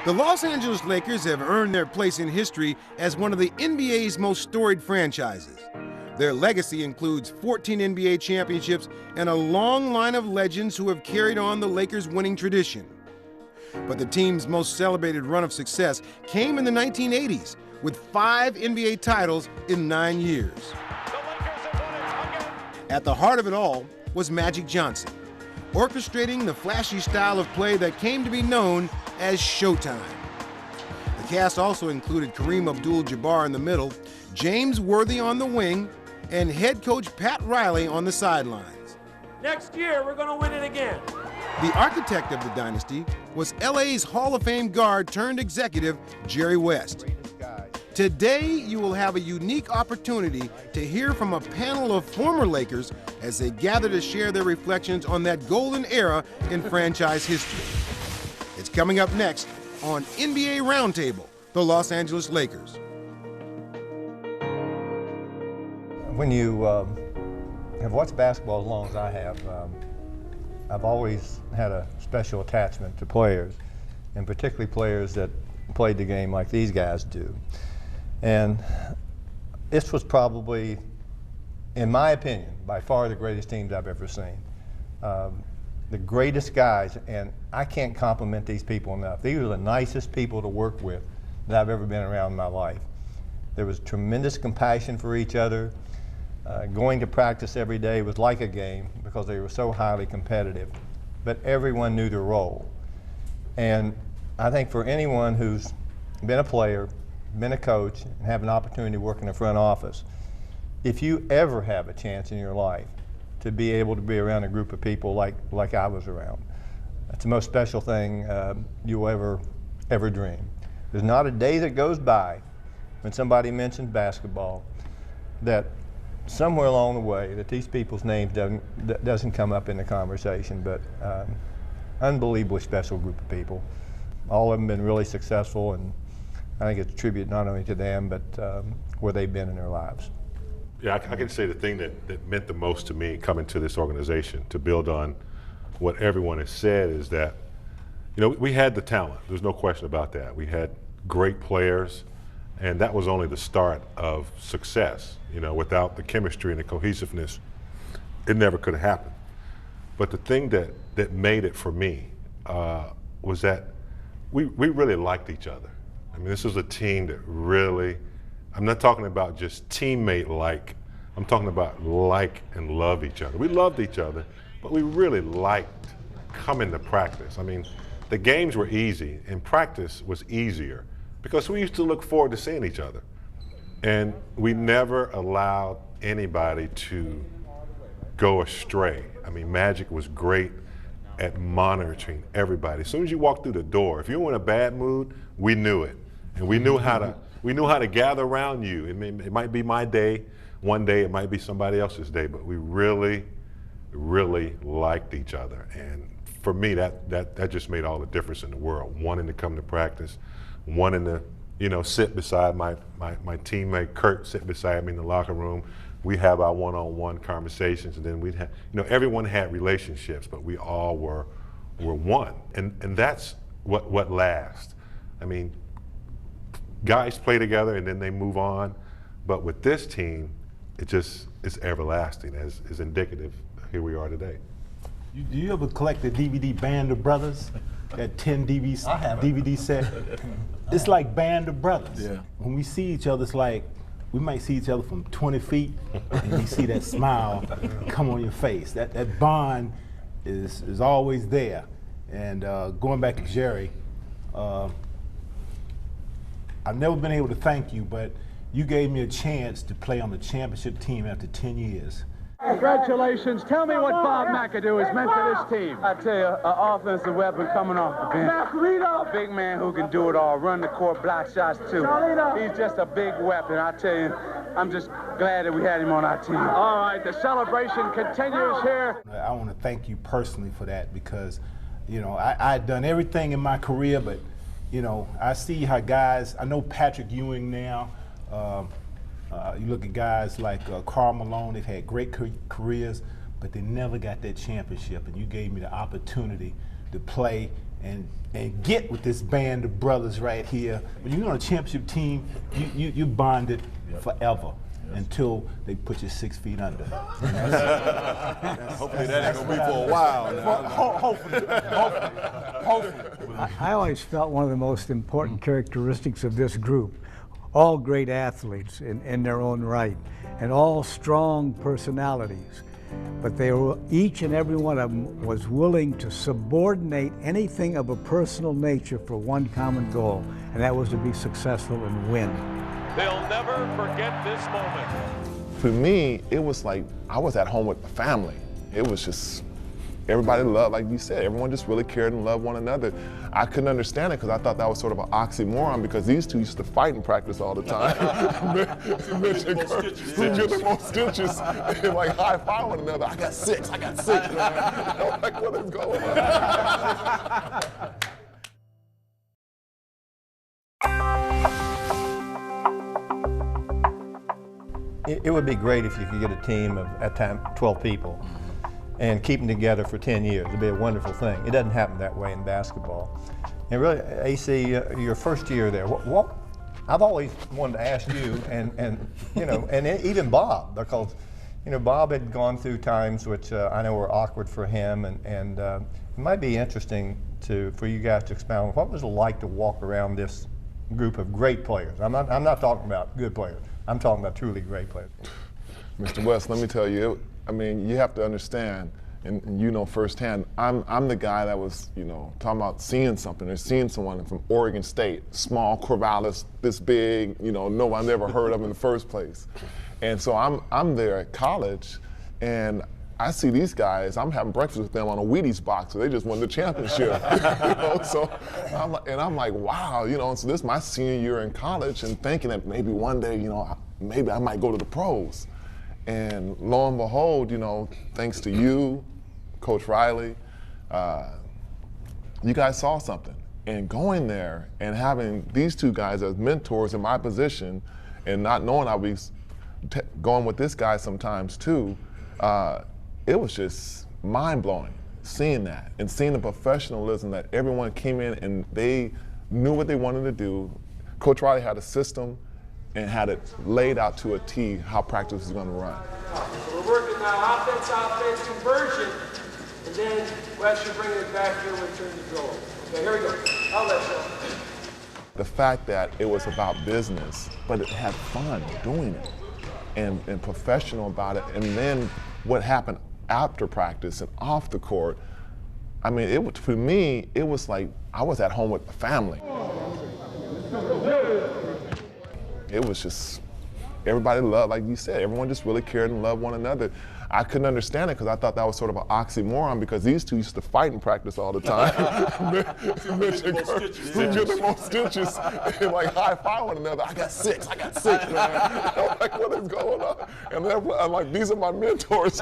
The Los Angeles Lakers have earned their place in history as one of the NBA's most storied franchises. Their legacy includes 14 NBA championships and a long line of legends who have carried on the Lakers' winning tradition. But the team's most celebrated run of success came in the 1980s, with 5 NBA titles in 9 years. At the heart of it all was Magic Johnson, orchestrating the flashy style of play that came to be known as Showtime. The cast also included Kareem Abdul-Jabbar in the middle, James Worthy on the wing, and head coach Pat Riley on the sidelines. Next year, we're going to win it again. The architect of the dynasty was LA's Hall of Fame guard turned executive, Jerry West. Today, you will have a unique opportunity to hear from a panel of former Lakers as they gather to share their reflections on that golden era in franchise history. It's coming up next on NBA Roundtable, the Los Angeles Lakers. When you have watched basketball as long as I have, I've always had a special attachment to players, and particularly players that played the game like these guys do. And this was probably, in my opinion, by far the greatest teams I've ever seen. The greatest guys, and I can't compliment these people enough. These are the nicest people to work with that I've ever been around in my life. There was tremendous compassion for each other. Going to practice every day was like a game because they were so highly competitive, but everyone knew their role. And I think for anyone who's been a player, been a coach, and have an opportunity to work in the front office, if you ever have a chance in your life to be able to be around a group of people like I was around, that's the most special thing you'll ever dream. There's not a day that goes by when somebody mentions basketball that somewhere along the way that these people's names doesn't come up in the conversation, but unbelievably special group of people. All of them been really successful, and I think it's a tribute not only to them, but where they've been in their lives. Yeah, I can say the thing that meant the most to me coming to this organization, to build on what everyone has said, is that, you know, we had the talent. There's no question about that. We had great players, and that was only the start of success. You know, without the chemistry and the cohesiveness, it never could have happened. But the thing that made it for me was that we really liked each other. I mean, this was a team that really, I'm not talking about just teammate-like, I'm talking about like and love each other. We loved each other, but we really liked coming to practice. I mean, the games were easy, and practice was easier because we used to look forward to seeing each other. And we never allowed anybody to go astray. I mean, Magic was great at monitoring everybody. As soon as you walked through the door, if you were in a bad mood, we knew it. And we knew how to gather around you. It might be my day, one day it might be somebody else's day, but we really, really liked each other. And for me, that just made all the difference in the world. Wanting to come to practice, wanting to, you know, sit beside my teammate Kurt, sit beside me in the locker room. We have our one-on-one conversations, and then we'd have, you know, everyone had relationships, but we all were one. And that's what lasts. I mean, guys play together and then they move on, but with this team, it's everlasting, as is indicative. Here we are today. Do you ever collect the DVD Band of Brothers? That 10 DVD set? It's like Band of Brothers. Yeah. When we see each other, it's like we might see each other from 20 feet and you see that smile come on your face. That bond is always there. And going back to Jerry, I've never been able to thank you, but you gave me a chance to play on the championship team after 10 years. Congratulations. Tell me what Bob McAdoo has meant to this team. I tell you, an offensive weapon coming off the bench. A big man who can do it all, run the court, block shots too. He's just a big weapon. I tell you, I'm just glad that we had him on our team. All right, the celebration continues here. I want to thank you personally for that because, you know, I'd done everything in my career, but, you know, I see how guys, I know Patrick Ewing now. You look at guys like Karl Malone, they've had great careers, but they never got that championship, and you gave me the opportunity to play and get with this band of brothers right here. When you're on a championship team, you bonded forever until they put you 6 feet under. Hopefully that ain't gonna be for a while now. Hopefully. I always felt one of the most important characteristics of this group, all great athletes in their own right, and all strong personalities, but they were, each and every one of them was willing to subordinate anything of a personal nature for one common goal, and that was to be successful and win. They'll never forget this moment. For me, it was like I was at home with the family. It was just, everybody loved, like you said, everyone just really cared and loved one another. I couldn't understand it because I thought that was sort of an oxymoron because these two used to fight in practice all the time. Mitch and Kurt, who get the most stitches and like high five one another. I got six. I'm like, what is going on? It would be great if you could get a team of, at time, 12 people and keep them together for 10 years. It'd be a wonderful thing. It doesn't happen that way in basketball. And really, AC, your first year there, what I've always wanted to ask you, and you know, and even Bob, because you know Bob had gone through times which I know were awkward for him, and it might be interesting for you guys to expound. What was it like to walk around this group of great players? I'm not talking about good players. I'm talking about truly great players. Mr. West, let me tell you, I mean, you have to understand, and you know firsthand, I'm the guy that was, you know, talking about seeing something or seeing someone from Oregon State, small, Corvallis, this big, you know, no one ever heard of in the first place. And so I'm there at college, and I see these guys, I'm having breakfast with them on a Wheaties box, so they just won the championship. You know, so I'm like, wow, you know, so this is my senior year in college and thinking that maybe one day, you know, maybe I might go to the pros. And lo and behold, you know, thanks to you, Coach Riley, you guys saw something. And going there and having these two guys as mentors in my position and not knowing I'll be going with this guy sometimes too, it was just mind-blowing seeing that and seeing the professionalism that everyone came in and they knew what they wanted to do. Coach Riley had a system and had it laid out to a T how practice was going to run. We're working now offense, conversion, and then Wes, you're bringing it back here with turn to goal. Okay, here we go. I'll let you. The fact that it was about business, but it had fun doing it and professional about it, and then what happened after practice and off the court, I mean, for me, it was like I was at home with the family. It was just, everybody loved, like you said, everyone just really cared and loved one another. I couldn't understand it because I thought that was sort of an oxymoron because these two used to fight in practice all the time. Mitch and Kurt, who get the most stitches and like high five one another. I got six. I'm like, what is going on? And I'm like, these are my mentors.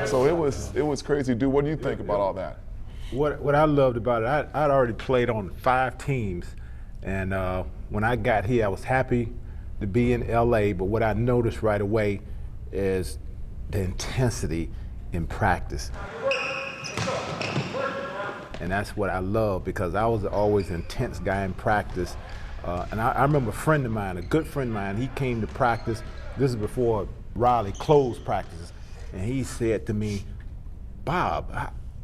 So it was crazy. Dude, what do you think about all that? What I loved about it, I'd already played on 5 teams. And when I got here, I was happy to be in LA, but what I noticed right away is the intensity in practice. And that's what I love because I was always an intense guy in practice. And I remember a friend of mine, a good friend of mine, he came to practice. This is before Riley closed practices. And he said to me, Bob,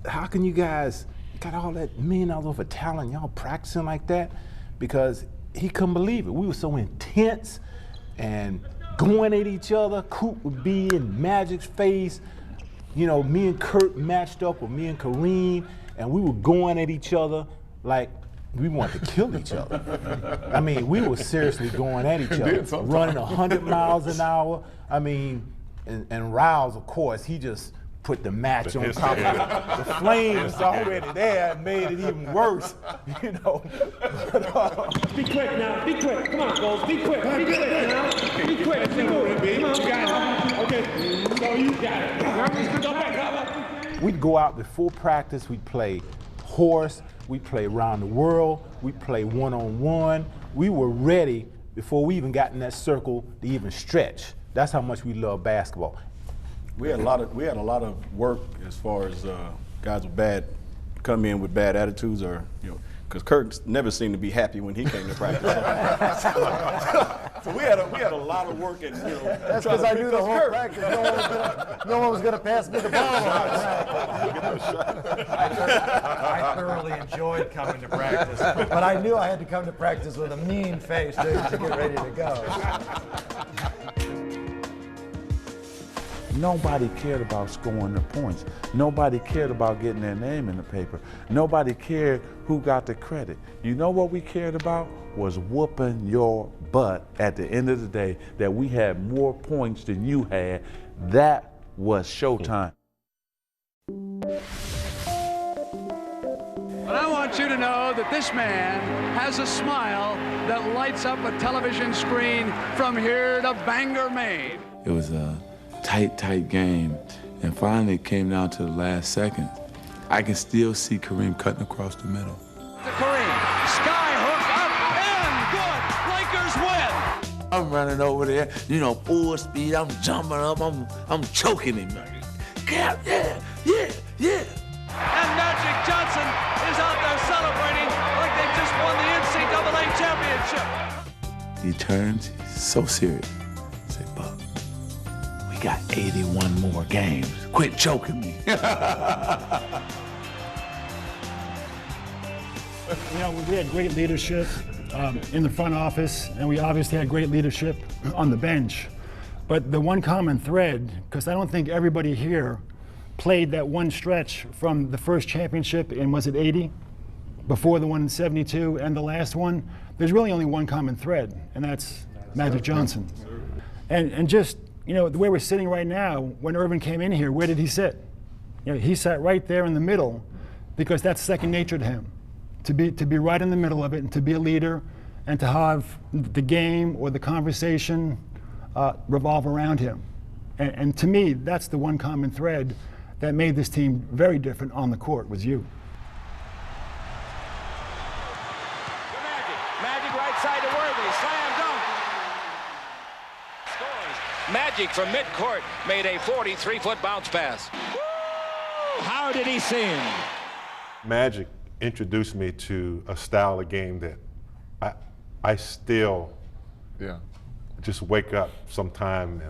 how can you guys got all that $1 million worth of talent, y'all practicing like that? Because he couldn't believe it. We were so intense and going at each other. Coop would be in Magic's face. You know, me and Kurt matched up with me and Kareem, and we were going at each other like we wanted to kill each other. I mean, we were seriously going at each other, running 100 miles an hour. I mean, and Riles, of course, he just put the match on top of it. The flames already there and made it even worse, you know. Be quick now, be quick. Come on, Goals, be quick. Be quick now. Be quick. Come on, you got it. Okay, so you got it. Go back. We'd go out before practice, we'd play horse, we'd play around the world, we'd play one-on-one. We were ready before we even got in that circle to even stretch. That's how much we love basketball. We had a lot of work as far as guys with come in with bad attitudes, or because Kirk never seemed to be happy when he came to practice. So we had a lot of work, and that's because I knew the whole practice. No one was going to pass me the ball. I thoroughly enjoyed coming to practice, but I knew I had to come to practice with a mean face to get ready to go. Nobody cared about scoring the points. Nobody cared about getting their name in the paper. Nobody cared who got the credit. You know what we cared about? Was whooping your butt at the end of the day, that we had more points than you had. That was showtime. But I want you to know that this man has a smile that lights up a television screen from here to Bangor, Maine. It was a tight game, and finally it came down to the last second. I can still see Kareem cutting across the middle. To Kareem, skyhook up and good. Lakers win. I'm running over there, full speed. I'm jumping up. I'm choking him. Yeah. And Magic Johnson is out there celebrating like they just won the NCAA championship. He turns, he's so serious. I say, Buck, we got 81 more games. Quit choking me. We had great leadership in the front office, and we obviously had great leadership on the bench. But the one common thread, because I don't think everybody here played that one stretch from the first championship in, was it 80? Before the one in 72 and the last one, there's really only one common thread, and that's Magic Johnson. And just, the way we're sitting right now, when Irvin came in here, where did he sit? He sat right there in the middle, because that's second nature to him. To be right in the middle of it, and to be a leader, and to have the game or the conversation revolve around him. And to me, that's the one common thread that made this team very different on the court, was you. Magic right side to Worthy, slam dunk. Scores. Magic from midcourt made a 43-foot bounce pass. Woo! How did he sing? Magic introduced me to a style of game that I still just wake up sometime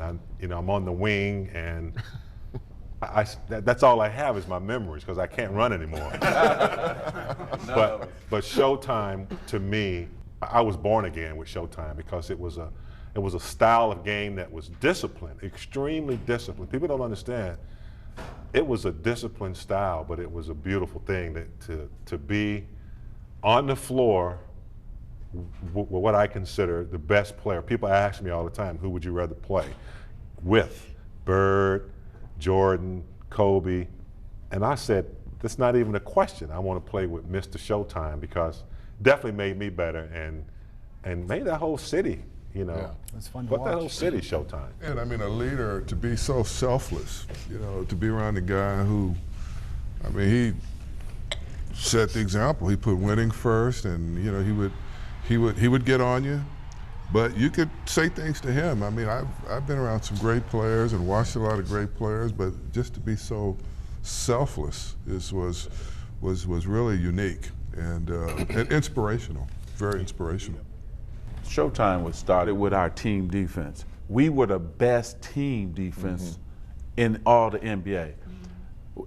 and I'm on the wing, and that's all I have is my memories, because I can't run anymore. But Showtime, to me, I was born again with Showtime, because it was a style of game that was disciplined, extremely disciplined. People don't understand. It was a disciplined style, but it was a beautiful thing to be on the floor with what I consider the best player. People ask me all the time, who would you rather play with? Bird, Jordan, Kobe. And I said, that's not even a question. I want to play with Mr. Showtime, because definitely made me better and made that whole city, It's fun to watch. that whole city Showtime. And I mean, a leader, to be so selfless, to be around a guy who, he set the example. He put winning first, and he would get on you, but you could say things to him. I've been around some great players and watched a lot of great players, but just to be so selfless was really unique and inspirational, very inspirational. Showtime was started with our team defense. We were the best team defense in all the NBA.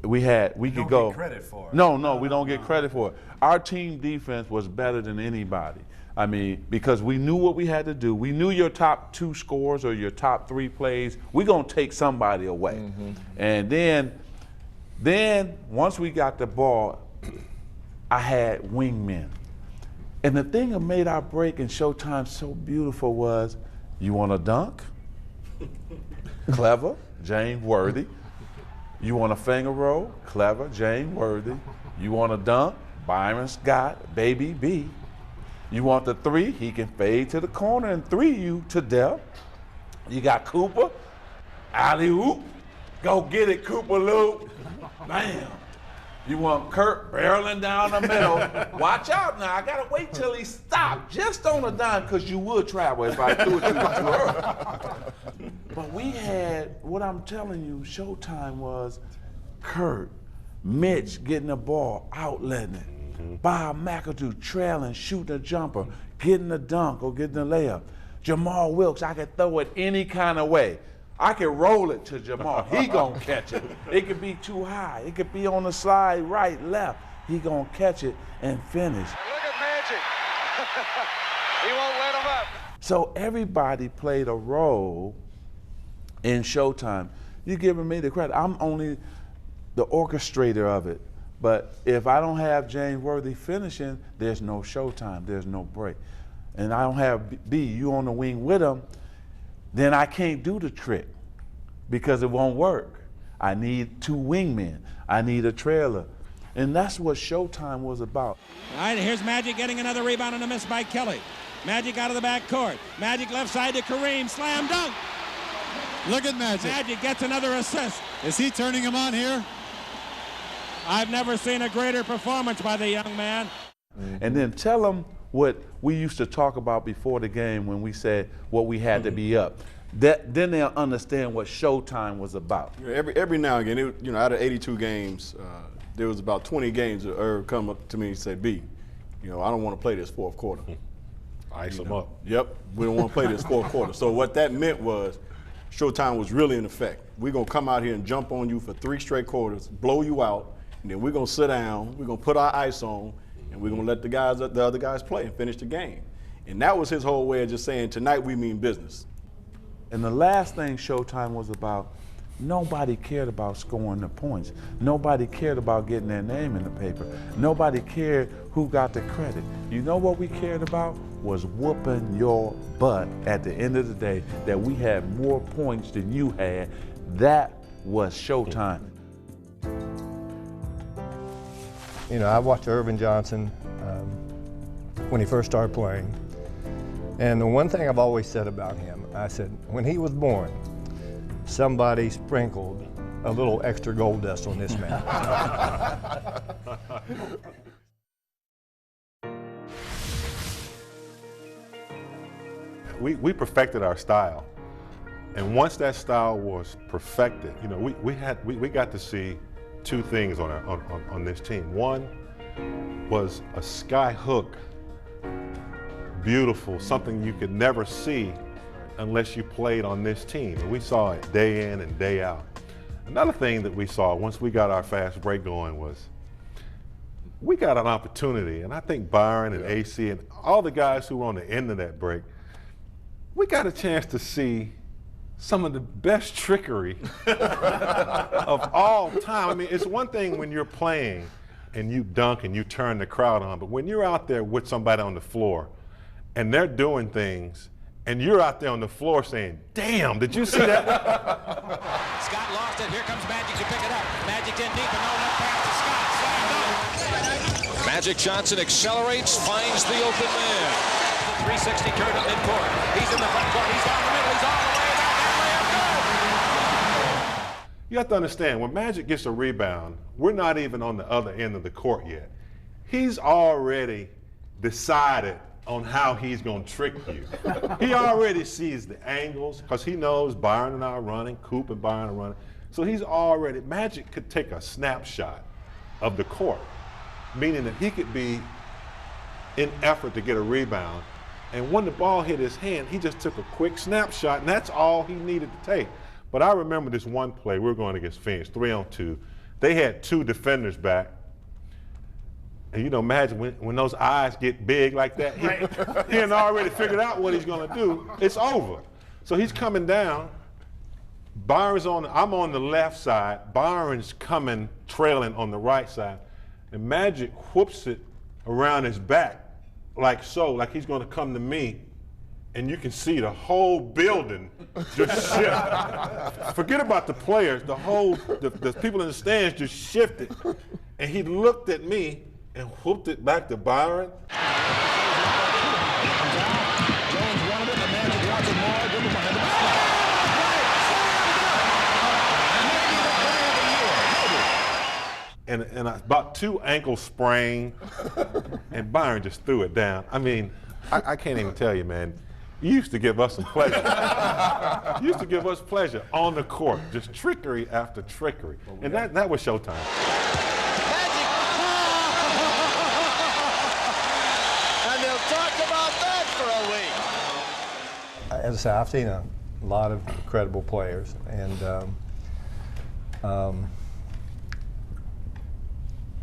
We could go. Get credit for it. No, we don't get credit for it. Our team defense was better than anybody. Because we knew what we had to do. We knew your top 2 scores or your top 3 plays, we're gonna take somebody away. And then once we got the ball, I had wingmen. And the thing that made our break in Showtime so beautiful was, you want to dunk? Clever, James Worthy. You want a finger roll? Clever, James Worthy. You want to dunk? Byron Scott, Baby B. You want the 3? He can fade to the corner and 3 you to death. You got Cooper, alley-oop. Go get it, Cooper Loop. Bam. You want Kurt barreling down the middle. Watch out now, I gotta wait till he stopped, just on a dime, because you would travel if I threw it to you too early. But we had, what I'm telling you, Showtime was Kurt, Mitch getting the ball, outletting it. Bob McAdoo trailing, shooting a jumper, getting a dunk or getting a layup. Jamal Wilkes, I could throw it any kind of way. I could roll it to Jamal. He gonna catch it. It could be too high. It could be on the slide, right, left. He gonna catch it and finish. Look at Magic. He won't let him up. So everybody played a role in Showtime. You're giving me the credit. I'm only the orchestrator of it. But if I don't have James Worthy finishing, there's no Showtime, there's no break. And I don't have B, you on the wing with him, then I can't do the trick because it won't work. I need two wingmen. I need a trailer. And that's what Showtime was about. All right, here's Magic getting another rebound and a miss by Kelly. Magic out of the back court. Magic left side to Kareem, slam dunk. Look at Magic. Magic gets another assist. Is he turning him on here? I've never seen a greater performance by the young man. And then tell them what we used to talk about before the game when we said what we had to be up. Then they'll understand what Showtime was about. Every now and again, out of 82 games, there was about 20 games that Irv come up to me and say, B, I don't want to play this fourth quarter. Ice them up. Yep, we don't want to play this fourth quarter. So what that meant was Showtime was really in effect. We're going to come out here and jump on you for 3 straight quarters, blow you out, and then we're going to sit down, we're going to put our ice on, and we're going to let the other guys play and finish the game. And that was his whole way of just saying, tonight we mean business. And the last thing Showtime was about, nobody cared about scoring the points. Nobody cared about getting their name in the paper. Nobody cared who got the credit. You know what we cared about? Was whooping your butt at the end of the day, that we had more points than you had. That was Showtime. I watched Irvin Johnson when he first started playing. And the one thing I've always said about him, I said, when he was born, somebody sprinkled a little extra gold dust on this man. We perfected our style. And once that style was perfected, we got to see 2 things on this team. One was a sky hook, beautiful, something you could never see unless you played on this team. And we saw it day in and day out. Another thing that we saw once we got our fast break going was we got an opportunity, and I think Byron and AC and all the guys who were on the end of that break, we got a chance to see some of the best trickery of all time. I mean, it's one thing when you're playing and you dunk and you turn the crowd on, but when you're out there with somebody on the floor and they're doing things and you're out there on the floor saying, damn, did you see that? Scott lost it. Here comes Magic to pick it up. Magic in deep and no left pass to Scott. Slam dunk. Magic Johnson accelerates, finds the open man. 360 turn up midcourt. He's in the front court. He's down the middle. He's all the way back. That layup, go! You have to understand, when Magic gets a rebound, we're not even on the other end of the court yet. He's already decided on how he's going to trick you. He already sees the angles because he knows Byron and I are running, Coop and Byron are running. So he's already, Magic could take a snapshot of the court, meaning that he could be in effort to get a rebound. And when the ball hit his hand, he just took a quick snapshot, and that's all he needed to take. But I remember this one play, we were going against Phoenix, 3-on-2. They had 2 defenders back. And Magic, when those eyes get big like that, he had already figured out what he's going to do. It's over. So he's coming down. Byron's I'm on the left side. Byron's coming, trailing on the right side. And Magic whoops it around his back like he's going to come to me. And you can see the whole building just shift. Forget about the players. The people in the stands just shifted. And he looked at me and whooped it back to Byron. And about 2 ankles sprained, and Byron just threw it down. I mean, I can't even tell you, man. You used to give us some pleasure. You used to give us pleasure on the court, just trickery after trickery. And that was showtime. And they'll talk about that for a week. As I say, I've seen a lot of incredible players, and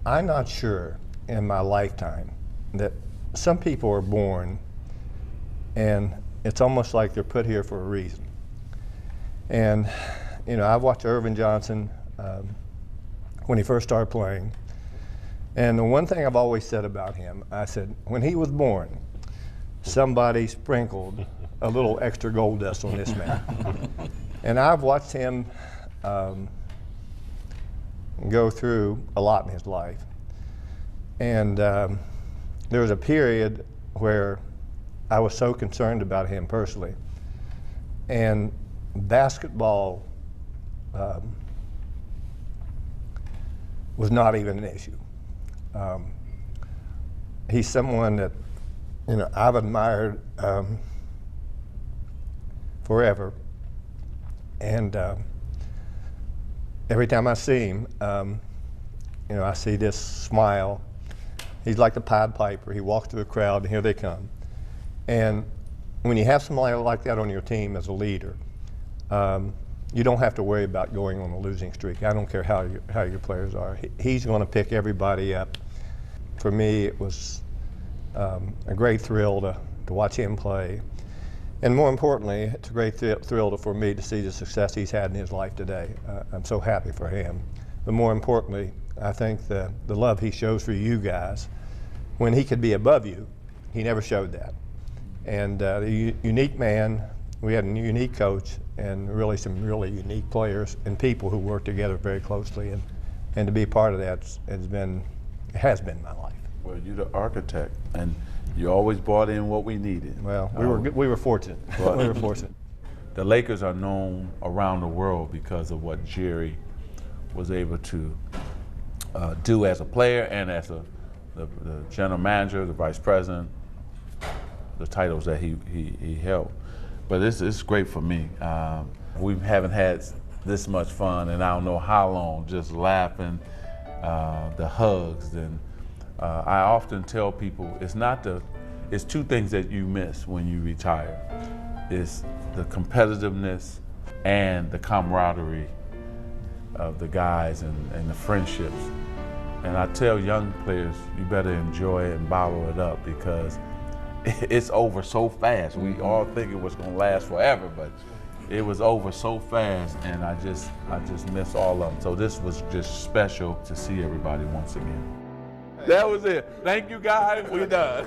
I'm not sure in my lifetime that some people are born and it's almost like they're put here for a reason. And, you know, I've watched Irvin Johnson when he first started playing. And the one thing I've always said about him, I said, when he was born, somebody sprinkled a little extra gold dust on this man. And I've watched him go through a lot in his life. And there was a period where I was so concerned about him personally. And basketball was not even an issue. He's someone that, you know, I've admired forever. And every time I see him, you know, I see this smile. He's like the Pied Piper. He walks through a crowd, and here they come. And when you have somebody like that on your team as a leader, you don't have to worry about going on a losing streak. I don't care how your players are. He's going to pick everybody up. For me, it was a great thrill to watch him play. And more importantly, it's a great thrill for me to see the success he's had in his life today. I'm so happy for him. But more importantly, I think the love he shows for you guys, when he could be above you, he never showed that. And the unique man, we had a unique coach, and really some really unique players and people who work together very closely. And to be part of that has been my life. Well, you're the architect, and you always brought in what we needed. Well, we were fortunate. We were fortunate. The Lakers are known around the world because of what Jerry was able to do as a player and as the general manager, the vice president, the titles that he held. But it's great for me. We haven't had this much fun, and I don't know how long, just laughing, the hugs. And I often tell people it's two things that you miss when you retire. It's the competitiveness and the camaraderie of the guys and the friendships. And I tell young players, you better enjoy it and bottle it up, because it's over so fast. We all think it was gonna last forever, but it was over so fast, and I just miss all of them. So this was just special to see everybody once again. That was it. Thank you, guys. We're done.